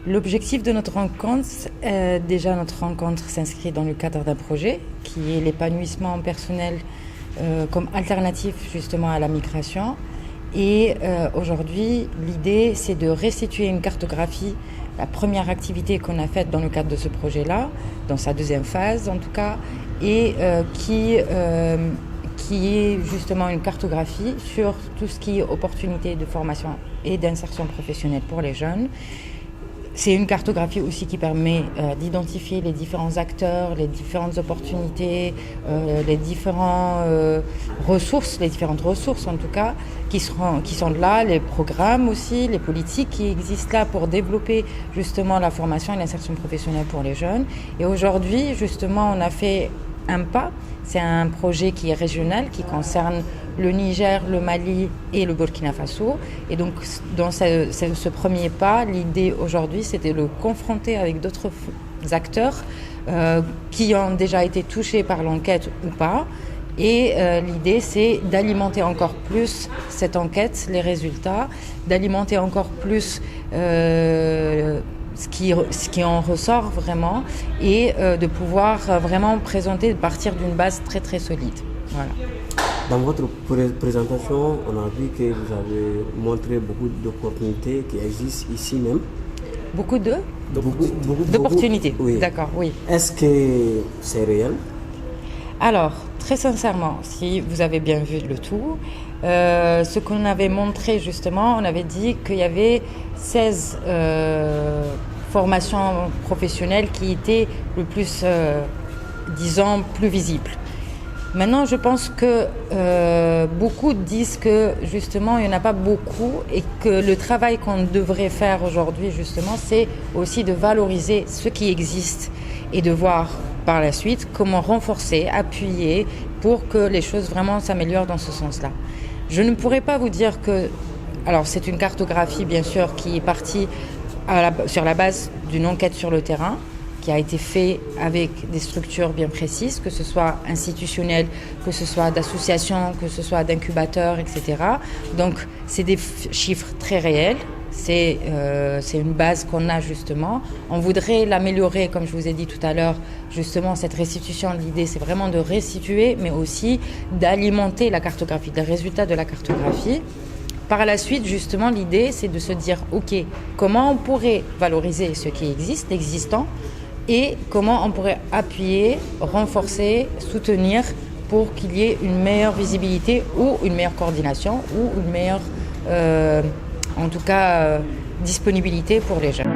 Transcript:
L'objectif de notre rencontre, déjà notre rencontre s'inscrit dans le cadre d'un projet qui est l'épanouissement personnel comme alternative justement à la migration. Et aujourd'hui, l'idée, c'est de restituer une cartographie, la première activité qu'on a faite dans le cadre de ce projet-là, dans sa deuxième phase en tout cas, et qui est justement une cartographie sur tout ce qui est opportunités de formation et d'insertion professionnelle pour les jeunes. C'est une cartographie aussi qui permet d'identifier les différents acteurs, les différentes opportunités, les différentes ressources en tout cas, qui sont là, les programmes aussi, les politiques qui existent là pour développer justement la formation et l'insertion professionnelle pour les jeunes. Et aujourd'hui, justement, on a fait un pas. C'est un projet qui est régional, qui concerne le Niger, le Mali et le Burkina Faso. Et donc, dans ce premier pas, l'idée aujourd'hui, c'était de le confronter avec d'autres acteurs qui ont déjà été touchés par l'enquête ou pas. Et l'idée, c'est d'alimenter encore plus cette enquête, les résultats, d'alimenter encore plus ce qui en ressort vraiment et de pouvoir vraiment présenter, de partir d'une base très très solide. Voilà. Dans votre présentation, on a vu que vous avez montré beaucoup d'opportunités qui existent ici même. Beaucoup d'opportunités. Oui. D'accord, oui. Est-ce que c'est réel? Alors, très sincèrement, si vous avez bien vu le tout, ce qu'on avait montré justement, on avait dit qu'il y avait 16 formations professionnelles qui étaient le plus, disons, plus visibles. Maintenant, je pense que beaucoup disent que justement, il n'y en a pas beaucoup et que le travail qu'on devrait faire aujourd'hui, justement, c'est aussi de valoriser ce qui existe et de voir par la suite comment renforcer, appuyer pour que les choses vraiment s'améliorent dans ce sens-là. Je ne pourrais pas vous dire que... Alors, c'est une cartographie, bien sûr, qui est partie sur la base d'une enquête sur le terrain, qui a été fait avec des structures bien précises, que ce soit institutionnelles, que ce soit d'associations, que ce soit d'incubateurs, etc. Donc, c'est des chiffres très réels. C'est une base qu'on a justement. On voudrait l'améliorer, comme je vous ai dit tout à l'heure, justement cette restitution. L'idée, c'est vraiment de restituer, mais aussi d'alimenter la cartographie, les résultats de la cartographie. Par la suite, justement, l'idée, c'est de se dire, OK, comment on pourrait valoriser ce qui existe, l'existant, et comment on pourrait appuyer, renforcer, soutenir pour qu'il y ait une meilleure visibilité ou une meilleure coordination ou une meilleure... en tout cas, disponibilité pour les jeunes.